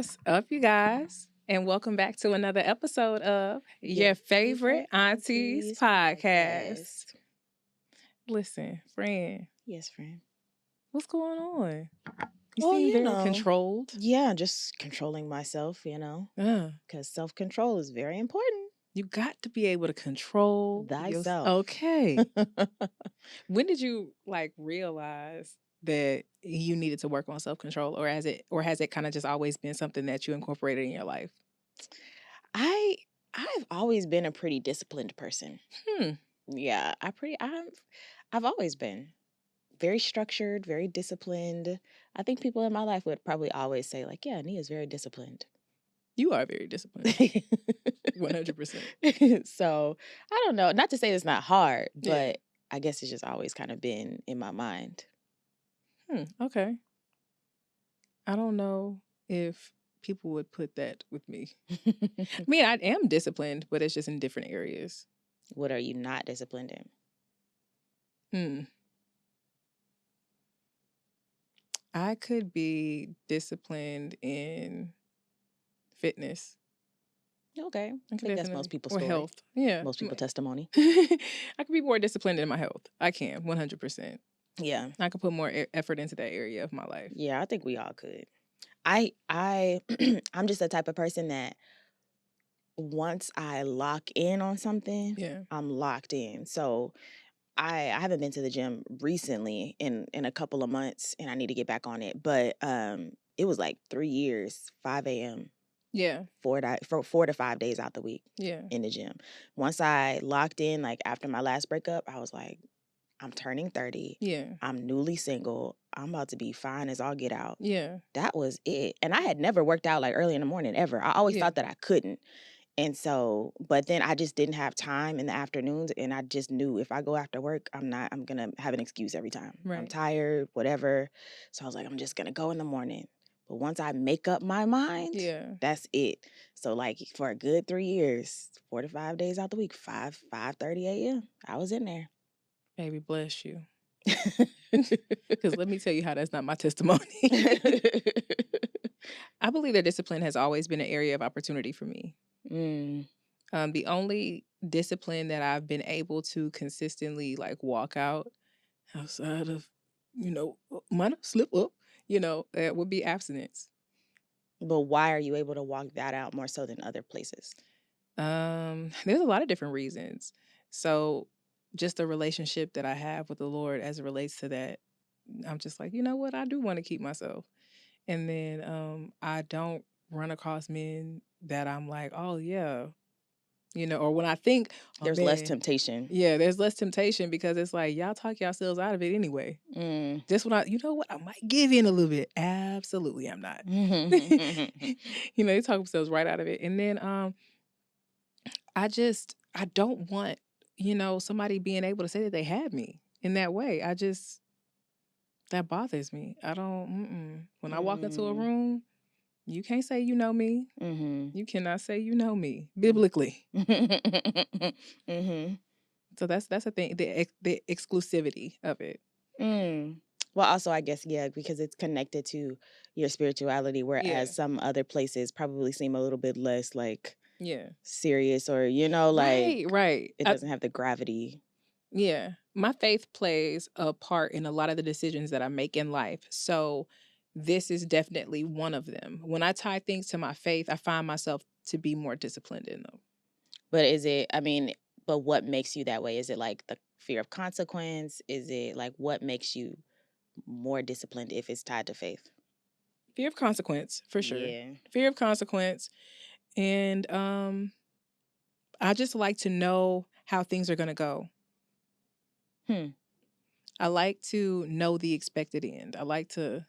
What's up, you guys? And welcome back to another episode of your favorite Aunties podcast. Listen, friend. Yes, friend. What's going on? You Well, seem you very know. controlled. Yeah, just controlling myself, because self-control is very important. You got to be able to control Thyself. Okay. When did you realize that you needed to work on self-control, or has it kind of just always been something that you incorporated in your life? I've always been a pretty disciplined person. Yeah, I've always been very structured, very disciplined. I think people in my life would probably always say, like, yeah, Nia's very disciplined. You are very disciplined. 100%. So, I don't know. Not to say it's not hard, but I guess it's just always kind of been in my mind. Okay. I don't know if people would put that with me. I mean, I am disciplined, but it's just in different areas. What are you not disciplined in? I could be disciplined in fitness. Okay. I think that's most people's story. Or health. Yeah. Most people's testimony. I could be more disciplined in my health. I can, 100%. Yeah. I could put more effort into that area of my life. Yeah, I think we all could. I'm just the type of person that once I lock in on something, I'm locked in. So I haven't been to the gym recently in a couple of months, and I need to get back on it. But it was like 3 years, 5 a.m. Yeah. 4 to 5 days out the week. Yeah. In the gym. Once I locked in, like after my last breakup, I was like, I'm turning 30. Yeah. I'm newly single. I'm about to be fine as all get out. Yeah. That was it. And I had never worked out like early in the morning ever. I always thought that I couldn't. And so, but then I just didn't have time in the afternoons. And I just knew if I go after work, I'm going to have an excuse every time. Right. I'm tired, whatever. So I was like, I'm just going to go in the morning. But once I make up my mind, that's it. So like for a good 3 years, 4 to 5 days out the week, 5:30 a.m., I was in there. Baby, bless you. Because let me tell you how that's not my testimony. I believe that discipline has always been an area of opportunity for me. The only discipline that I've been able to consistently walk out outside of, might slip up, it would be abstinence. But why are you able to walk that out more so than other places? There's a lot of different reasons. So just the relationship that I have with the Lord as it relates to that, I'm just like, you know what? I do want to keep myself. And then I don't run across men that I'm like, oh, yeah. Or when I think... there's less temptation. Yeah, there's less temptation because it's like, y'all talk yourselves out of it anyway. Just when I might give in a little bit. Absolutely, I'm not. They talk themselves right out of it. And then I don't want, somebody being able to say that they had me in that way. That bothers me. I don't, when I walk into a room, you can't say you know me. You cannot say you know me, biblically. So that's the thing, the exclusivity of it. Well, also, I guess, yeah, because it's connected to your spirituality, whereas some other places probably seem a little bit less serious or, right. It doesn't have the gravity. Yeah. My faith plays a part in a lot of the decisions that I make in life. So this is definitely one of them. When I tie things to my faith, I find myself to be more disciplined in them. But what makes you that way? Is it like the fear of consequence? Is it like what makes you more disciplined if it's tied to faith? Fear of consequence, for sure. Yeah. Fear of consequence. And I just like to know how things are going to go. I like to know the expected end. I like to,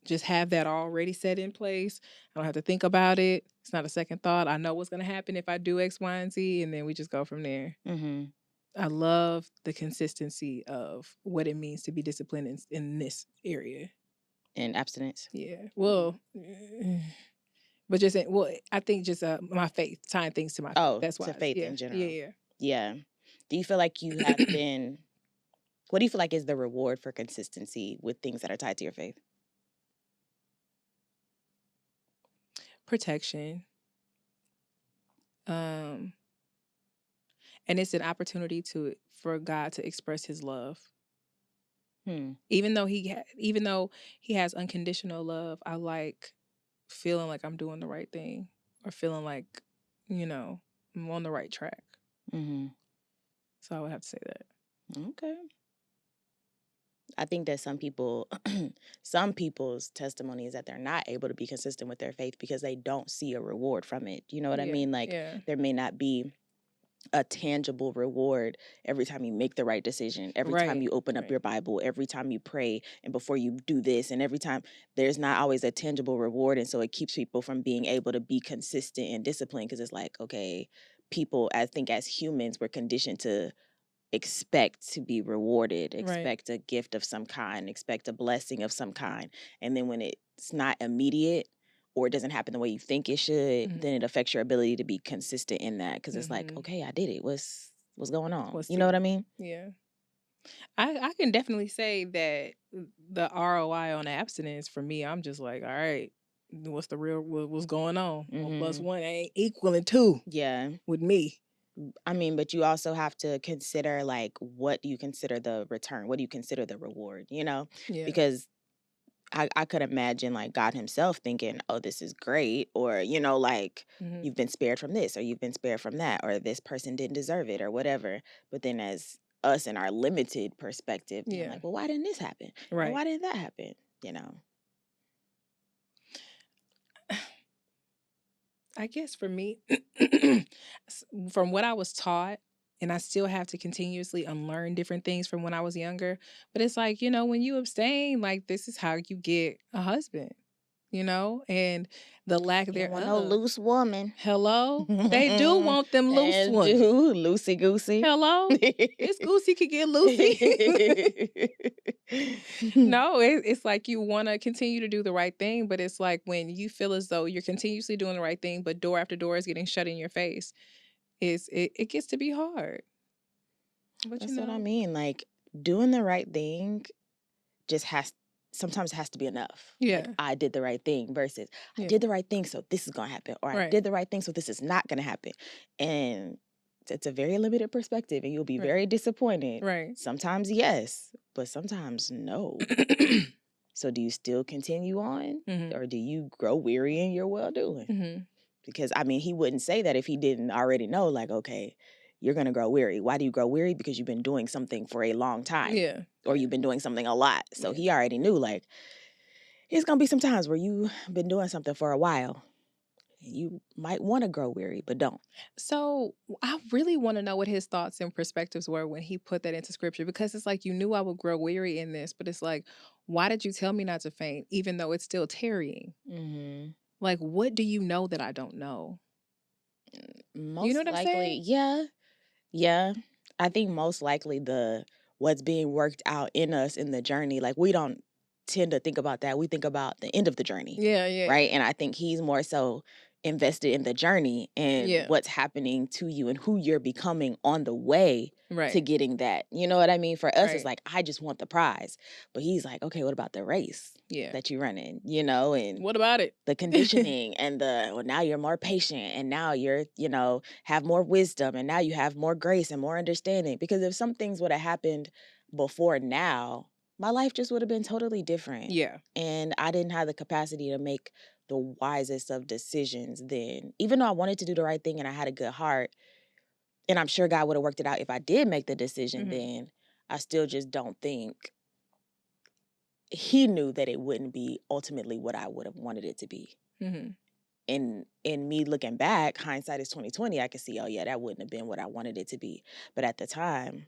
just have that already set in place. I don't have to think about it. It's not a second thought. I know what's going to happen if I do X, Y, and Z, and then we just go from there. I love the consistency of what it means to be disciplined in this area. And abstinence? Yeah. Well, but I think just my faith, tying things to my faith. Oh, that's why. To faith in general. Yeah. Do you feel like you have been... What do you feel like is the reward for consistency with things that are tied to your faith? protection. And it's an opportunity for God to express his love. Even though he has unconditional love, I like feeling like I'm doing the right thing, or feeling like, I'm on the right track. So I would have to say that. Okay. I think that some people's testimony is that they're not able to be consistent with their faith because they don't see a reward from it. You know what I mean? Like, there may not be a tangible reward every time you make the right decision, every time you open up your Bible, every time you pray, and before you do this, and every time. There's not always a tangible reward, and so it keeps people from being able to be consistent and disciplined, because it's like, okay, people, I think as humans, we're conditioned to expect to be rewarded, expect a gift of some kind, expect a blessing of some kind, and then when it's not immediate, or it doesn't happen the way you think it should, then it affects your ability to be consistent in that, because it's like, okay, I did it. What's going on? You know what I mean? Yeah. I can definitely say that the ROI on abstinence for me, I'm just like, all right, what's going on? 1 + 1 ain't equaling 2. Yeah. With me. I mean, but you also have to consider, like, what do you consider the return? What do you consider the reward? Yeah. Because I could imagine, like, God himself thinking, oh, this is great, or, like, you've been spared from this, or you've been spared from that, or this person didn't deserve it, or whatever. But then as us in our limited perspective, like, well, why didn't this happen? And why didn't that happen? I guess for me, from what I was taught, and I still have to continuously unlearn different things from when I was younger. But it's like, when you abstain, like, this is how you get a husband, and the lack thereof. Want no loose woman. Hello? They do want them loose ones. Loosey goosey. Hello? This goosey could get loosey. No, it's like you want to continue to do the right thing, but it's like when you feel as though you're continuously doing the right thing, but door after door is getting shut in your face, it gets to be hard. But that's what I mean. Like, doing the right thing just sometimes has to be enough. Yeah. Like, I did the right thing versus I did the right thing, so this is going to happen. Or I did the right thing, so this is not going to happen. And it's a very limited perspective, and you'll be very disappointed. Right. Sometimes yes, but sometimes no. So do you still continue on? Or do you grow weary in your well-doing? Because, I mean, he wouldn't say that if he didn't already know, like, okay, you're going to grow weary. Why do you grow weary? Because you've been doing something for a long time. Yeah. Or you've been doing something a lot. So he already knew, like, it's going to be some times where you've been doing something for a while. You might want to grow weary, but don't. So I really want to know what his thoughts and perspectives were when he put that into scripture, because it's like, you knew I would grow weary in this, but it's like, why did you tell me not to faint, even though it's still tarrying? Like, what do you know that I don't know? Most what likely, I'm saying? Yeah. I think most likely what's being worked out in us in the journey, like, we don't tend to think about that. We think about the end of the journey. Yeah. Right? And I think he's more so invested in the journey and what's happening to you and who you're becoming on the way to getting that. You know what I mean? For us, it's like, I just want the prize. But he's like, okay, what about the race that you're running? And what about it? The conditioning and now you're more patient, and now you're, have more wisdom, and now you have more grace and more understanding. Because if some things would have happened before now, my life just would have been totally different. Yeah. And I didn't have the capacity to make the wisest of decisions then. Even though I wanted to do the right thing and I had a good heart, and I'm sure God would have worked it out if I did make the decision then, I still just don't think he knew that it wouldn't be ultimately what I would have wanted it to be. In me looking back, hindsight is 20/20, I could see, oh yeah, that wouldn't have been what I wanted it to be. But at the time,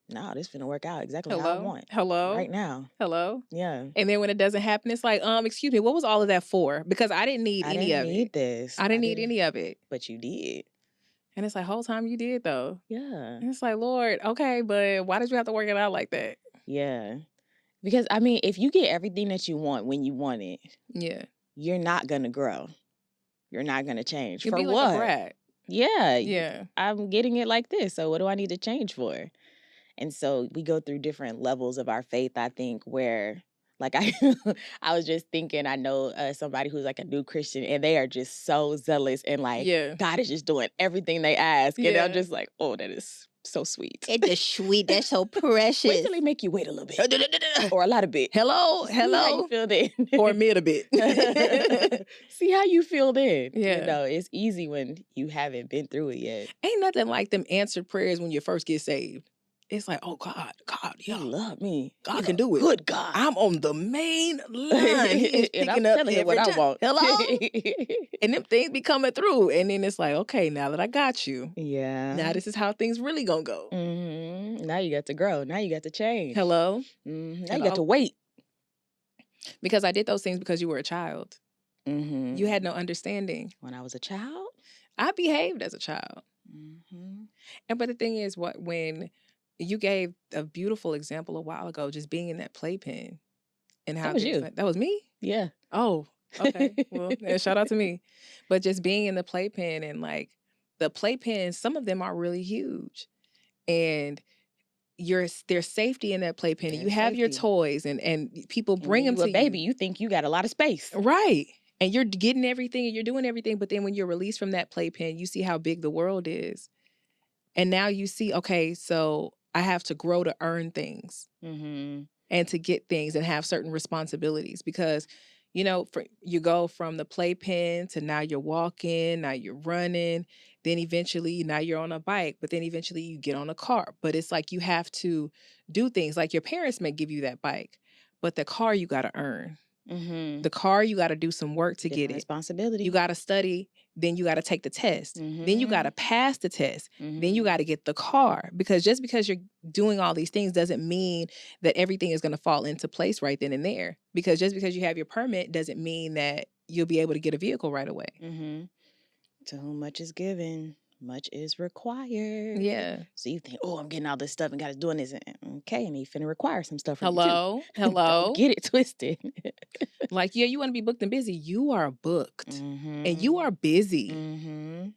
no, this finna work out exactly how I want. Hello? Right now. Hello? Yeah. And then when it doesn't happen, it's like, excuse me, what was all of that for? Because I didn't need any of it. I didn't need this. I didn't need any of it. But you did. And it's like, whole time you did, though. Yeah. And it's like, Lord, okay, but why did you have to work it out like that? Yeah. Because, I mean, if you get everything that you want when you want it, you're not going to grow. You're not going to change. You'll for be what? Like a brat. Yeah. I'm getting it like this, so what do I need to change for? And so we go through different levels of our faith, I think, where, Like I was just thinking, I know somebody who's like a new Christian, and they are just so zealous, and like God is just doing everything they ask, and I'm just like, oh, that is so sweet. It's just sweet. That's so precious. Wait till they make you wait a little bit or a lot of bit. Hello. See how you feel then, or admit a bit. See how you feel then. Yeah. You know, it's easy when you haven't been through it yet. Ain't nothing like them answered prayers when you first get saved. It's like, oh, God, you love me. God can do it. Good God. I'm on the main line. He is and picking I'm up telling you what I want. Hello? And them things be coming through. And then it's like, okay, now that I got you. Yeah. Now this is how things really gonna go. Mm-hmm. Now you got to grow. Now you got to change. Hello? Mm-hmm. Now you got to wait. Because I did those things because you were a child. Mm-hmm. You had no understanding. When I was a child? I behaved as a child. Mm-hmm. But the thing is, when you gave a beautiful example a while ago, just being in that playpen, and how that was you. That was me? Yeah. Oh, okay. Well, shout out to me. But just being in the playpen, and like the playpens, some of them are really huge, and there's safety in that playpen. And you have your toys, and people bring them to you. Baby, you think you got a lot of space, right? And you're getting everything, and you're doing everything. But then when you're released from that playpen, you see how big the world is, and now you see, okay, so I have to grow to earn things, and to get things, and have certain responsibilities, because, you know, you go from the playpen to now you're walking, now you're running, then eventually now you're on a bike, but then eventually you get on a car. But it's like you have to do things. Like your parents may give you that bike, but the car you got to earn. The car, you got to do some work to get it. Responsibility. You got to study. Then you got to take the test. Then you got to pass the test. Then you got to get the car. Because just because you're doing all these things doesn't mean that everything is going to fall into place right then and there. Because just because you have your permit doesn't mean that you'll be able to get a vehicle right away. To whom much is given, much is required. Yeah. So you think, oh, I'm getting all this stuff and got to doing this. Okay, and you finna require some stuff from Hello? you too. Hello? Don't get it twisted. Like, yeah, you want to be booked and busy. You are booked. And you are busy.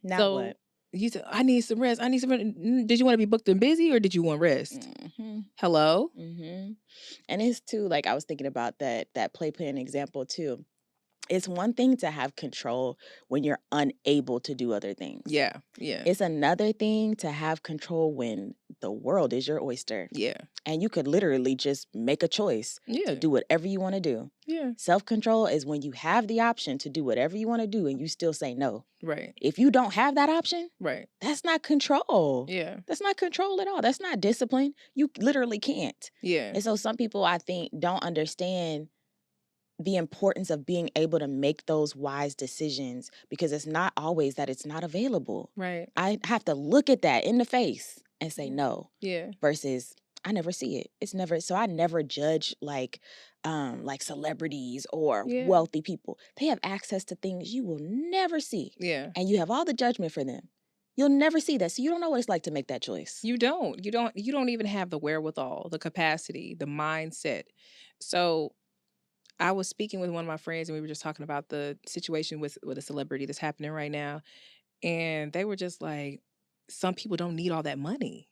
Now so what? You said, I need some rest. Did you want to be booked and busy, or did you want rest? Hello? And it's too, like, I was thinking about that playpen example too. It's one thing to have control when you're unable to do other things. Yeah, yeah. It's another thing to have control when the world is your oyster. Yeah. And you could literally just make a choice to do whatever you want to do. Yeah. Self-control is when you have the option to do whatever you want to do and you still say no. Right. If you don't have that option, right, that's not control. Yeah. That's not control at all. That's not discipline. You literally can't. Yeah. And so some people, I think, don't understand the importance of being able to make those wise decisions, because it's not always that it's not available. Right. I have to look at that in the face and say no. Yeah. Versus I never see it. It's never, so I never judge like celebrities or wealthy people. They have access to things you will never see. Yeah. And you have all the judgment for them. You'll never see that. So you don't know what it's like to make that choice. You don't even have the wherewithal, the capacity, the mindset. So I was speaking with one of my friends, and we were just talking about the situation with a celebrity that's happening right now. And they were just like, some people don't need all that money.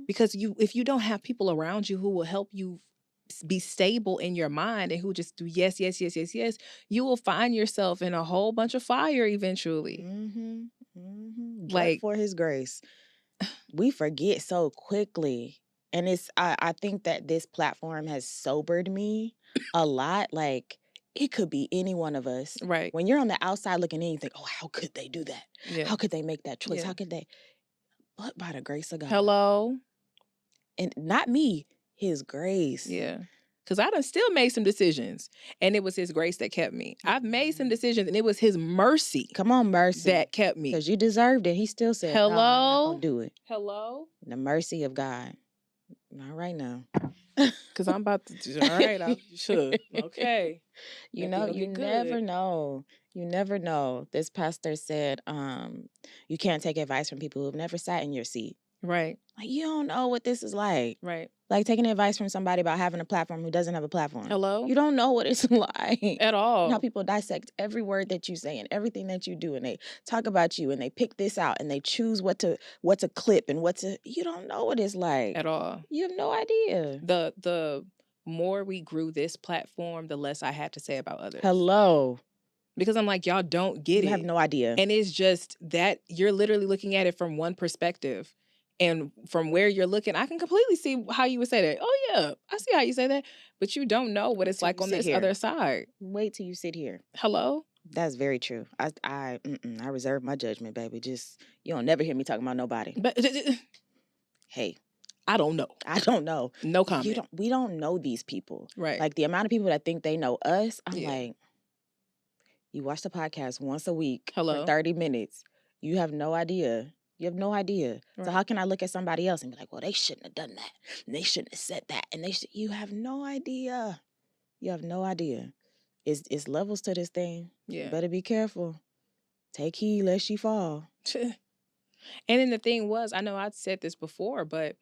Because if you don't have people around you who will help you be stable in your mind and who just do yes, yes, yes, yes, yes, you will find yourself in a whole bunch of fire eventually. Like, for his grace. We forget so quickly. And I think that this platform has sobered me a lot. Like, it could be any one of us. Right. When you're on the outside looking in, you think, oh, how could they do that? Yeah. How could they make that choice? How could they? But by the grace of God. Hello? And not me, his grace. Yeah. Because I done still made some decisions, and it was his grace that kept me. I've made some decisions, and it was his mercy. Come on, mercy. That kept me. Because you deserved it. He still said, hello? No, I'm not going to do it. Hello? The mercy of God. Not right now. Because I'm about to, all right, I should. Okay. You know, you never know. You never know. This pastor said, you can't take advice from people who've never sat in your seat. Right. Like, you don't know what this is like. Right. Like taking advice from somebody about having a platform who doesn't have a platform. Hello? You don't know what it's like. At all. And how people dissect every word that you say and everything that you do, and they talk about you and they pick this out and they choose what to clip and you don't know what it's like. At all. You have no idea. The more we grew this platform, the less I had to say about others. Hello. Because I'm like, y'all don't get it. You have no idea. And it's just that you're literally looking at it from one perspective. And from where you're looking, I can completely see how you would say that. Oh, yeah, I see how you say that. But you don't know what it's like on this other side. Wait till you sit here. Hello? That's very true. I reserve my judgment, baby. Just, you don't never hear me talking about nobody. But hey. I don't know. No comment. We don't know these people. Right. Like, the amount of people that think they know us, I'm like, you watch the podcast once a week for 30 minutes. You have no idea. Right. So how can I look at somebody else and be like, well, they shouldn't have done that. And they shouldn't have said that. And you have no idea. You have no idea. It's levels to this thing. Yeah. You better be careful. Take heed lest you fall. And then the thing was, I know I'd said this before, but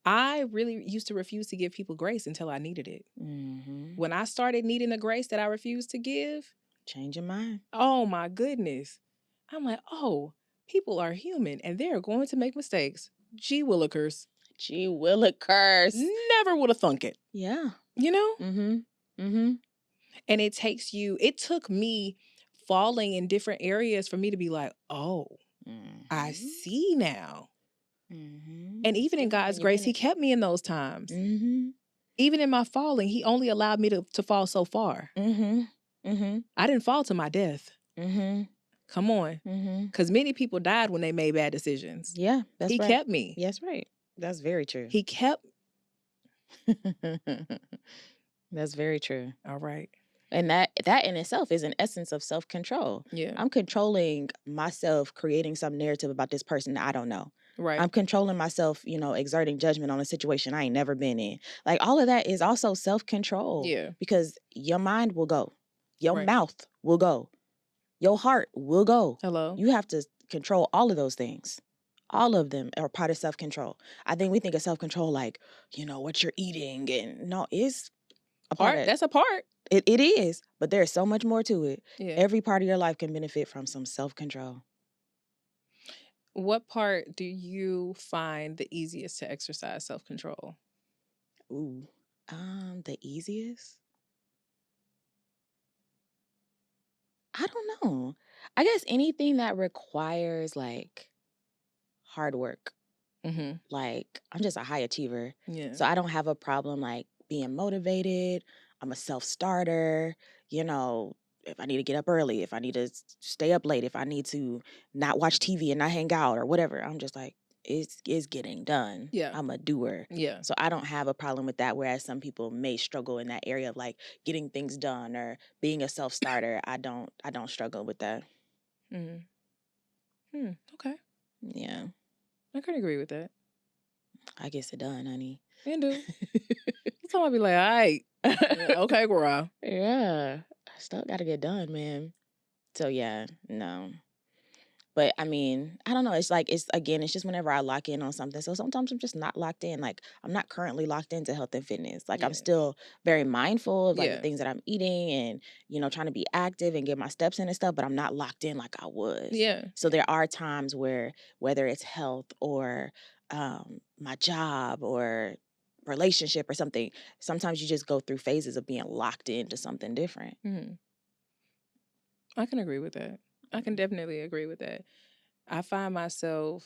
I really used to refuse to give people grace until I needed it. Mm-hmm. When I started needing the grace that I refused to give. Change your mind. Oh, my goodness. I'm like, oh, people are human and they're going to make mistakes. Gee willikers. Never would have thunk it. Yeah. You know? Mm-hmm. Mm-hmm. And it took me falling in different areas for me to be like, oh, I see now. Mm-hmm. And even in God's grace, he kept me in those times. Mm-hmm. Even in my falling, he only allowed me to fall so far. Mm-hmm. Mm-hmm. I didn't fall to my death. Mm-hmm. Come on. Because many people died when they made bad decisions. Yeah, that's right. He kept me. That's right. That's very true. He kept. That's very true. All right. And that in itself is an essence of self-control. Yeah. I'm controlling myself, creating some narrative about this person that I don't know. Right. I'm controlling myself, exerting judgment on a situation I ain't never been in. Like, all of that is also self-control. Yeah. Because your mind will go. Your mouth will go. Your heart will go. Hello. You have to control all of those things. All of them are part of self-control. I think we think of self-control like, what you're eating. And no, it's a part. That's a part. It is. But there's so much more to it. Yeah. Every part of your life can benefit from some self-control. What part do you find the easiest to exercise self-control? Ooh. The easiest? I don't know. I guess anything that requires, like, hard work. Mm-hmm. Like, I'm just a high achiever. Yeah. So I don't have a problem, like, being motivated. I'm a self-starter. If I need to get up early, if I need to stay up late, if I need to not watch TV and not hang out or whatever, I'm just like, it's getting done. Yeah. I'm a doer. Yeah. So I don't have a problem with that. Whereas some people may struggle in that area of, like, getting things done or being a self-starter. I don't struggle with that. Okay. Yeah. I could agree with that. I guess it done, honey. And do. Sometimes I be like, all right. Okay, girl. Yeah. Stuff got to get done, man. So yeah, no. But I mean, I don't know. It's just whenever I lock in on something. So sometimes I'm just not locked in. Like, I'm not currently locked into health and fitness. Like, I'm still very mindful of, like, the things that I'm eating and, trying to be active and get my steps in and stuff, but I'm not locked in like I was. Yeah. So there are times where, whether it's health or my job or relationship or something, sometimes you just go through phases of being locked into something different. Mm-hmm. I can agree with that. I can definitely agree with that. I find myself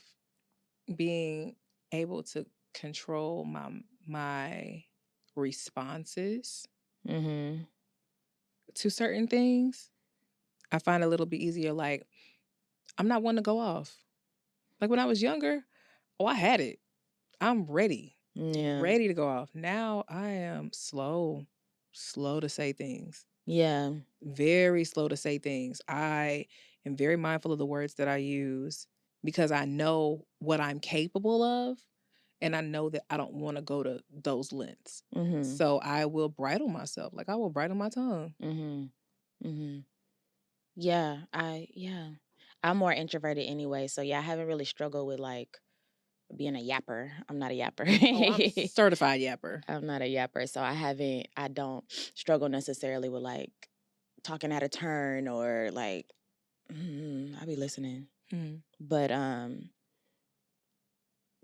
being able to control my responses to certain things. I find it a little bit easier. Like, I'm not one to go off. Like, when I was younger, I had it. I'm ready. Yeah. Ready to go off. Now I am slow to say things. Yeah. Very slow to say things. I am very mindful of the words that I use because I know what I'm capable of and I know that I don't want to go to those lengths. Mm-hmm. So I will bridle myself. Like, I will bridle my tongue. Mm-hmm. Mm-hmm. Yeah. I'm more introverted anyway. So yeah, I haven't really struggled with, like, being a yapper. I'm not a yapper. I'm certified yapper. I'm not a yapper. So I don't struggle necessarily with, like, talking out of turn or, like, I be listening. Mm-hmm. But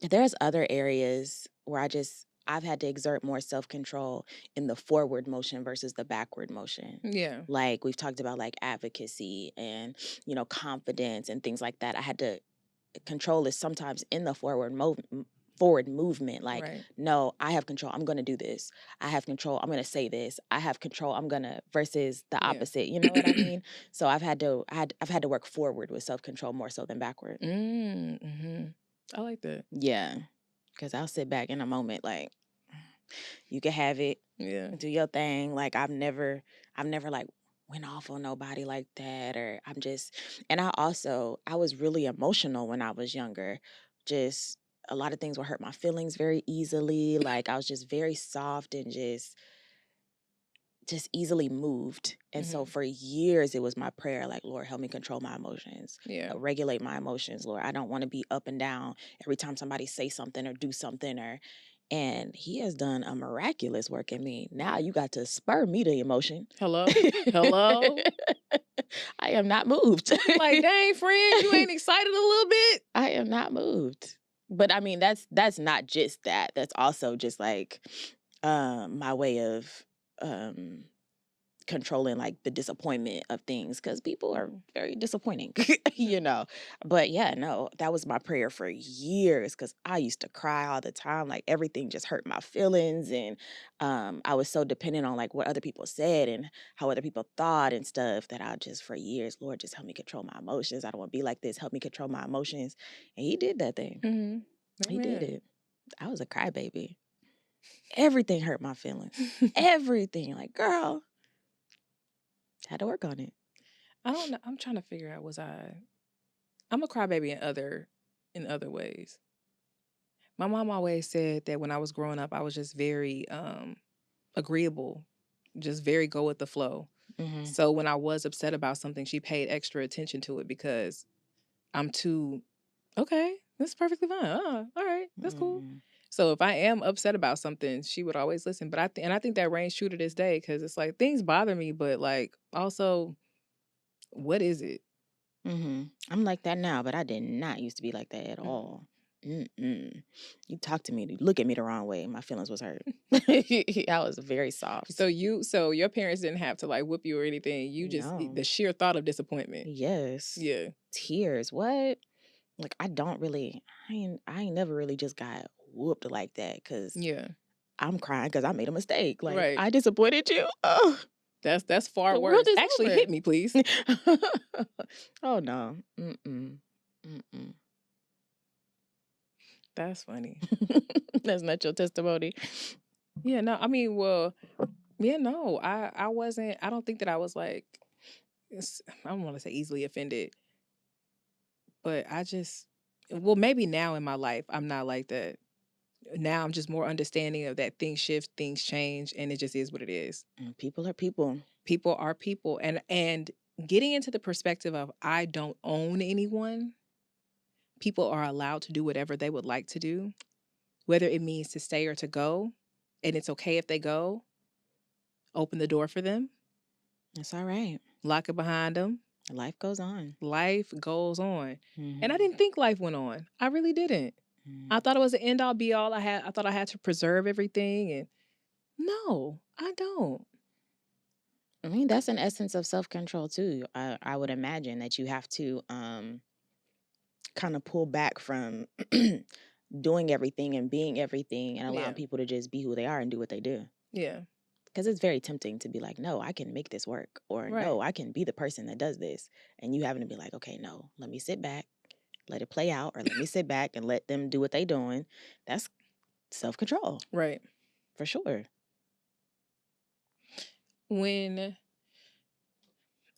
there's other areas where I've had to exert more self-control in the forward motion versus the backward motion. Yeah. Like we've talked about like advocacy and, you know, confidence and things like that. I had to control is sometimes in the forward movement. Like, Right. no, I have control. I'm going to do this. I have control. I'm going to say this. I have control. I'm going to versus the opposite. You know what I mean? So I've had to work forward with self-control more so than backward. Mm-hmm. I like that. Yeah. Because I'll sit back in a moment like, you can have it. Yeah. Do your thing. Like I've never like went off on nobody like that, or and I was really emotional when I was younger. Just a lot of things would hurt my feelings very easily. Like I was just very soft and just easily moved. And so for years it was my prayer, like, Lord, help me control my emotions. Yeah. Regulate my emotions, Lord. I don't want to be up and down every time somebody say something or do something and he has done a miraculous work in me. Now you got to spur me to emotion. Hello? I am not moved. Like, dang, friend, you ain't excited a little bit? I am not moved. But I mean, that's not just that. That's also just like my way of controlling like the disappointment of things, because people are very disappointing, you know. But yeah, no, that was my prayer for years, because I used to cry all the time. Like everything just hurt my feelings, and I was so dependent on like what other people said and how other people thought and stuff, that I just for years, Lord, just help me control my emotions. I don't want to be like this. Help me control my emotions. And he did that thing. Mm-hmm. He did it. I was a crybaby. Everything hurt my feelings. Everything. Like, girl, had to work on it. I don't know. I'm trying to figure out, I'm a crybaby in other ways. My mom always said that when I was growing up, I was just very agreeable, just very go with the flow. Mm-hmm. So when I was upset about something, she paid extra attention to it, because I'm too, okay, this is perfectly fine. All right, that's cool. So if I am upset about something, she would always listen. But I think that reigns true to this day, because it's like things bother me, but like also, what is it? I'm like that now, but I did not used to be like that at all. You talk to me, you look at me the wrong way, my feelings was hurt. I was very soft. So your parents didn't have to like whoop you or anything. You just the sheer thought of disappointment. Yes. Yeah. Tears. What? Like I ain't never really just got whooped like that, because I'm crying because I made a mistake. Like I disappointed you. Oh, that's far worse. Actually, hit me, please. Oh no. That's funny. That's not your testimony. Yeah, no, I mean, well, yeah, no, I wasn't, I don't think that I was like, I don't want to say easily offended, but well, maybe now in my life, I'm not like that. Now I'm just more understanding of that things shift, things change, and it just is what it is. People are people. People are people. And getting into the perspective of I don't own anyone, people are allowed to do whatever they would like to do, whether it means to stay or to go, and it's okay if they go. Open the door for them. That's all right. Lock it behind them. Life goes on. Life goes on. And I didn't think life went on. I really didn't. I thought it was an end all be all. I thought I had to preserve everything, and no, I don't. I mean, that's an essence of self-control too. I would imagine that you have to kind of pull back from doing everything and being everything and allowing people to just be who they are and do what they do. Yeah. Because it's very tempting to be like, no, I can make this work, or no, I can be the person that does this. And you having to be like, okay, no, let me sit back, let it play out, or let me sit back and let them do what they doing. That's self-control. Right. For sure. When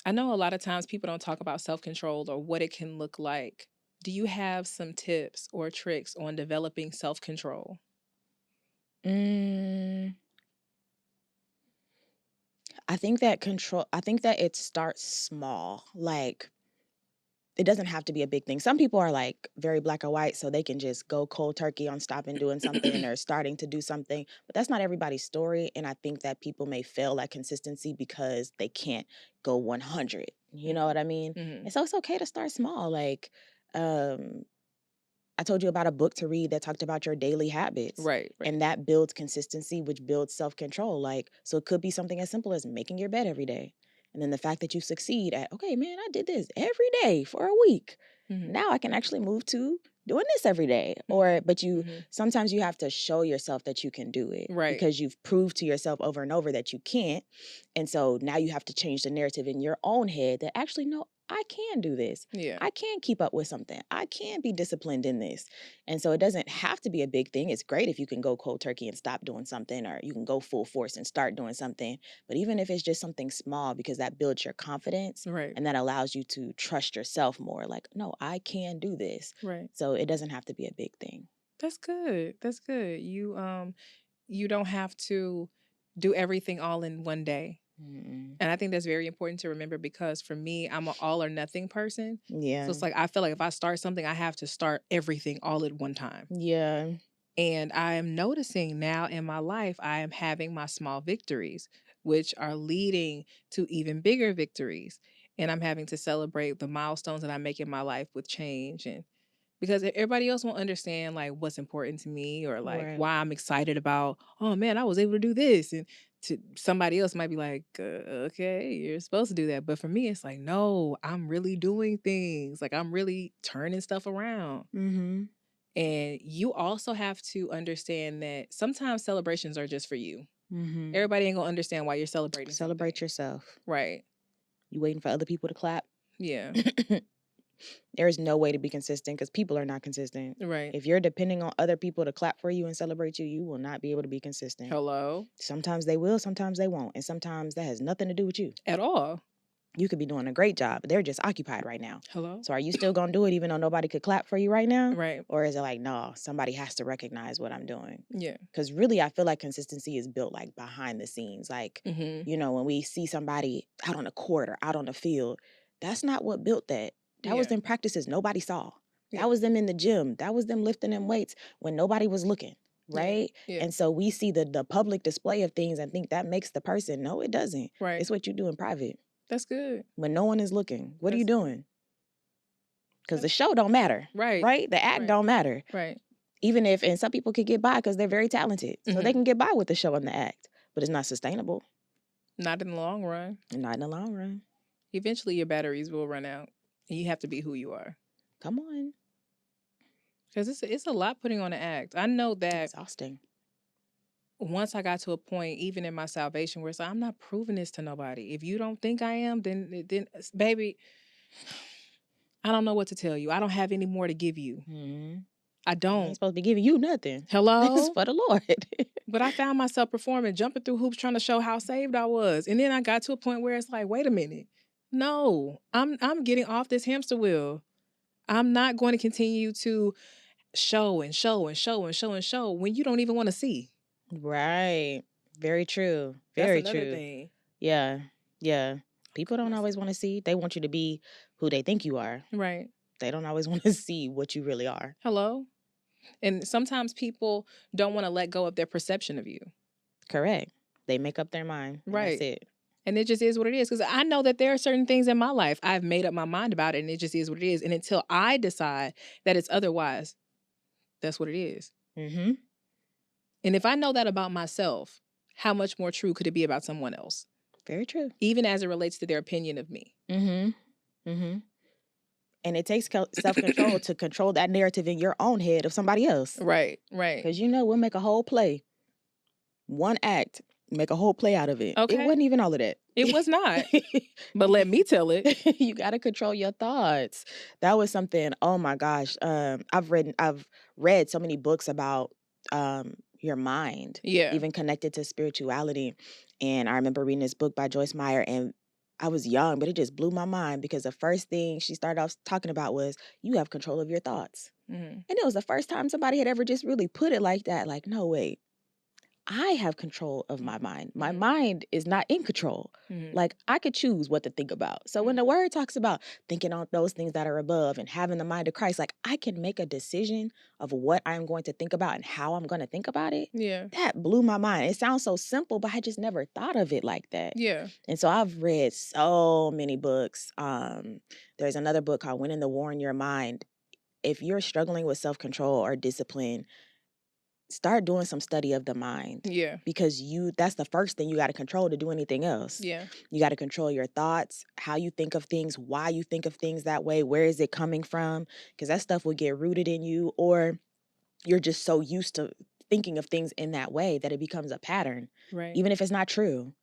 I know a lot of times people don't talk about self-control or what it can look like. Do you have some tips or tricks on developing self-control? I think that it starts small. Like, it doesn't have to be a big thing. Some people are like very black or white, so they can just go cold turkey on stopping doing something or starting to do something. But that's not everybody's story. And I think that people may fail at consistency because they can't go 100. You know what I mean? And so it's okay to start small. Like, I told you about a book to read that talked about your daily habits. Right. And that builds consistency, which builds self-control. Like, so it could be something as simple as making your bed every day. And then the fact that you succeed at, okay, man, I did this every day for a week. Now I can actually move to doing this every day. But sometimes you have to show yourself that you can do it. Right. Because you've proved to yourself over and over that you can't. And so now you have to change the narrative in your own head that actually, no, I can do this. Yeah. I can keep up with something. I can be disciplined in this. And so it doesn't have to be a big thing. It's great if you can go cold turkey and stop doing something, or you can go full force and start doing something. But even if it's just something small, because that builds your confidence, right, and that allows you to trust yourself more. Like, no, I can do this. right. So it doesn't have to be a big thing. That's good. That's good. You don't have to do everything all in one day. Mm-mm. And I think that's very important to remember, because for me, I'm an all or nothing person. Yeah. So it's like, I feel like if I start something, I have to start everything all at one time. Yeah. And I am noticing now in my life, I am having my small victories, which are leading to even bigger victories. And I'm having to celebrate the milestones that I make in my life with change. And because everybody else won't understand like what's important to me, or like Right. why I'm excited about, oh man, I was able to do this. And to somebody else might be like, okay, you're supposed to do that. But for me, it's like, no, I'm really doing things. Like, I'm really turning stuff around. Mm-hmm. And you also have to understand that sometimes celebrations are just for you. Mm-hmm. Everybody ain't gonna understand why you're celebrating. Celebrate yourself. Right. You waiting for other people to clap? Yeah. There is no way to be consistent because people are not consistent. Right. If you're depending on other people to clap for you and celebrate you, you will not be able to be consistent. Hello. Sometimes they will, sometimes they won't. And sometimes that has nothing to do with you. At all. You could be doing a great job, but they're just occupied right now. Hello. So are you still going to do it even though nobody could clap for you right now? Right. Or is it like, no, somebody has to recognize what I'm doing? Yeah. Because really, I feel like consistency is built like behind the scenes. Like, you know, when we see somebody out on the court or out on the field, that's not what built that. That was them practices nobody saw. That was them in the gym. That was them lifting them weights when nobody was looking, right? Yeah. And so we see the public display of things and think that makes the person. No, it doesn't. Right. It's what you do in private. That's good. When no one is looking, what are you doing? Because the show don't matter. Right. Right? The act don't matter. Right. Even if, and some people could get by because they're very talented. So they can get by with the show and the act. But it's not sustainable. Not in the long run. Not in the long run. Eventually your batteries will run out. And you have to be who you are. Come on. Because it's a lot putting on an act. I know that. Exhausting. Once I got to a point, even in my salvation, where it's like, I'm not proving this to nobody. If you don't think I am, then baby, I don't know what to tell you. I don't have any more to give you. Mm-hmm. I don't. I ain't supposed to be giving you nothing. Hello? This is for the Lord. But I found myself performing, jumping through hoops, trying to show how saved I was. And then I got to a point where it's like, wait a minute. No, I'm getting off this hamster wheel. I'm not going to continue to show and show and show and show and show when you don't even want to see. Right. Very true. Very That's another true. thing. Yeah. Yeah. People don't always want to see. They want you to be who they think you are. Right. They don't always want to see what you really are. Hello? And sometimes people don't want to let go of their perception of you. Correct. They make up their mind. Right. That's it. And it just is what it is. Because I know that there are certain things in my life I've made up my mind about it, and it just is what it is. And until I decide that it's otherwise, that's what it is. Mm-hmm. And if I know that about myself, how much more true could it be about someone else? Very true. Even as it relates to their opinion of me. Mm-hmm. Mm-hmm. And it takes self-control to control that narrative in your own head of somebody else. Right, right. Because we'll make a whole play. One act, make a whole play out of it. Okay. It wasn't even all of that. It was not. But let me tell it. You got to control your thoughts. That was something, oh my gosh. I've read so many books about your mind. Yeah. Even connected to spirituality. And I remember reading this book by Joyce Meyer, and I was young, but it just blew my mind because the first thing she started off talking about was you have control of your thoughts. Mm-hmm. And it was the first time somebody had ever just really put it like that. Like, no, wait. I have control of my mind. My mind is not in control. Mm-hmm. Like, I could choose what to think about. So when the word talks about thinking on those things that are above and having the mind of Christ, like, I can make a decision of what I'm going to think about and how I'm going to think about it. Yeah. That blew my mind. It sounds so simple, but I just never thought of it like that. Yeah. And so I've read so many books. There's another book called Winning the War in Your Mind. if you're struggling with self-control or discipline, start doing some study of the mind. Yeah. Because that's the first thing you got to control to do anything else. Yeah. You got to control your thoughts, how you think of things, why you think of things that way, where is it coming from? Because that stuff will get rooted in you, or you're just so used to thinking of things in that way that it becomes a pattern, Right. even if it's not true.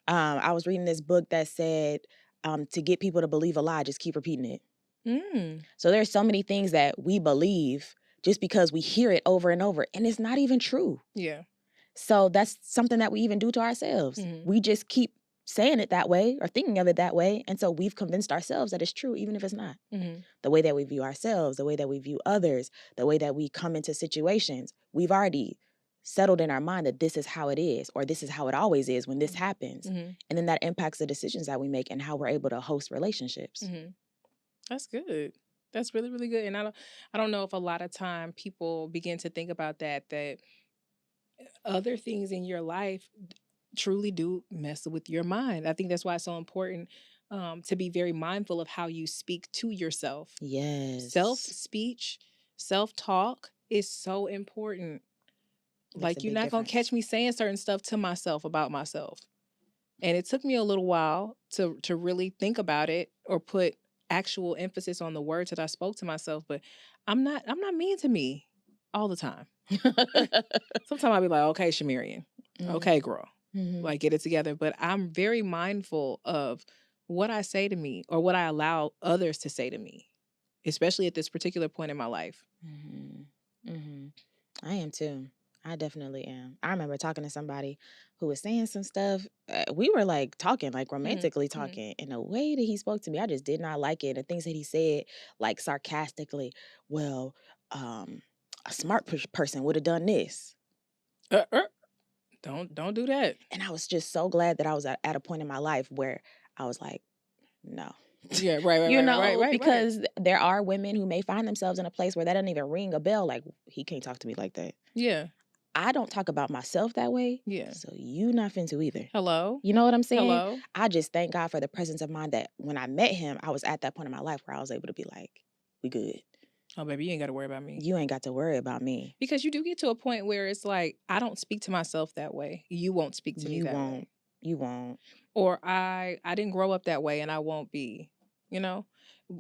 I was reading this book that said to get people to believe a lie, just keep repeating it. So there's so many things that we believe just because we hear it over and over, and it's not even true. Yeah. So that's something that we even do to ourselves. We just keep saying it that way or thinking of it that way, and so we've convinced ourselves that it's true, even if it's not. The way that we view ourselves, the way that we view others, the way that we come into situations, we've already settled in our mind that this is how it is, or this is how it always is when this happens. And then that impacts the decisions that we make and how we're able to host relationships. That's good. That's really, really good. And I don't know if a lot of time people begin to think about that other things in your life truly do mess with your mind. I think that's why it's so important to be very mindful of how you speak to yourself. Yes. Self-speech, self-talk is so important. Like, you're not going to catch me saying certain stuff to myself about myself. And it took me a little while to really think about it or put actual emphasis on the words that I spoke to myself. But I'm not mean to me all the time. Sometimes I'll be like, okay, ShaMarian, okay, girl, like, get it together. But I'm very mindful of what I say to me or what I allow others to say to me, especially at this particular point in my life. I am too. I definitely am. I remember talking to somebody who was saying some stuff. We were like talking, like romantically talking, and the way that he spoke to me, I just did not like it. The things that he said, like sarcastically, well, a smart person would have done this. Don't do that. And I was just so glad that I was at a point in my life where I was like, no. Yeah, right. You know, because there are women who may find themselves in a place where that doesn't even ring a bell. Like, he can't talk to me like that. Yeah. I don't talk about myself that way. Yeah. So you not finna either. Hello? You know what I'm saying? Hello? I just thank God for the presence of mind that when I met him, I was at that point in my life where I was able to be like, we good. Oh, baby, you ain't got to worry about me. You ain't got to worry about me. Because you do get to a point where it's like, I don't speak to myself that way. You won't speak to me that way. You won't. Or I didn't grow up that way and I won't be, you know?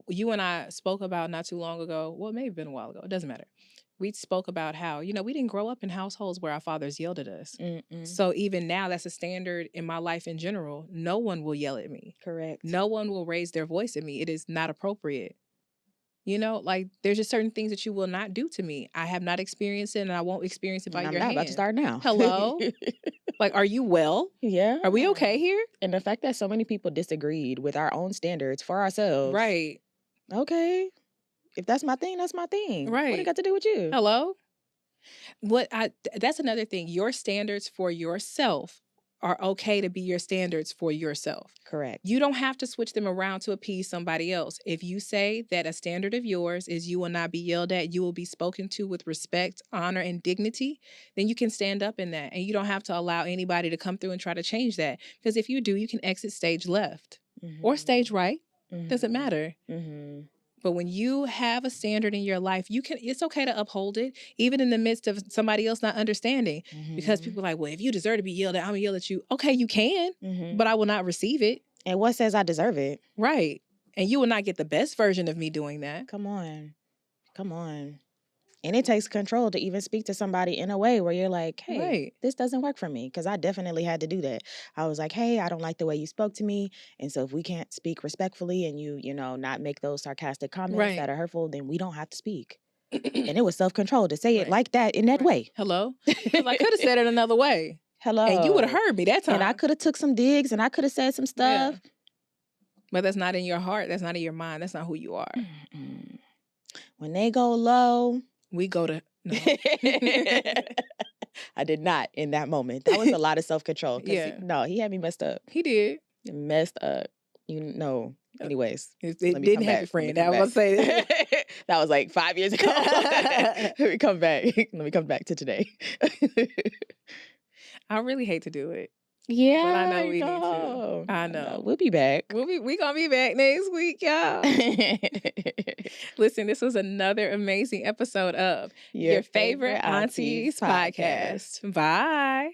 You and I spoke about not too long ago, well, it may have been a while ago, it doesn't matter. We spoke about how, we didn't grow up in households where our fathers yelled at us. So even now, that's a standard in my life in general. No one will yell at me. Correct. No one will raise their voice at me. It is not appropriate. Like, there's just certain things that you will not do to me. I have not experienced it, and I won't experience it by your hand. I'm not about to start now. Hello? Like, are you well? Yeah. Are we okay here? And the fact that so many people disagreed with our own standards for ourselves. Right. Okay. If that's my thing, that's my thing. Right. What it got to do with you? Hello? That's another thing. Your standards for yourself are okay to be your standards for yourself. Correct. You don't have to switch them around to appease somebody else. If you say that a standard of yours is you will not be yelled at, you will be spoken to with respect, honor, and dignity, then you can stand up in that. And you don't have to allow anybody to come through and try to change that. Because if you do, you can exit stage left or stage right. Doesn't matter. But when you have a standard in your life, it's okay to uphold it, even in the midst of somebody else not understanding. Because people are like, well, if you deserve to be yelled at, I'm going to yell at you. Okay, you can, but I will not receive it. And what says I deserve it? Right. And you will not get the best version of me doing that. Come on. And it takes control to even speak to somebody in a way where you're like, hey, this doesn't work for me. Because I definitely had to do that. I was like, hey, I don't like the way you spoke to me. And so if we can't speak respectfully and you not make those sarcastic comments that are hurtful, then we don't have to speak. And it was self-control to say it like that in that way. Hello? Because I could have said it another way. Hello. And you would have heard me that time. And I could have took some digs and I could have said some stuff. Yeah. But that's not in your heart. That's not in your mind. That's not who you are. When they go low... We go to... No. I did not in that moment. That was a lot of self-control. He had me messed up. He did. Messed up. Anyways. It didn't have a friend. I was going to say that. That was like 5 years ago. Let me come back. Let me come back to today. I really hate to do it. Yeah, but I know we need to. I know. We'll be back. We gonna be back next week, y'all. Listen, this was another amazing episode of Your Favorite Aunties podcast. Bye.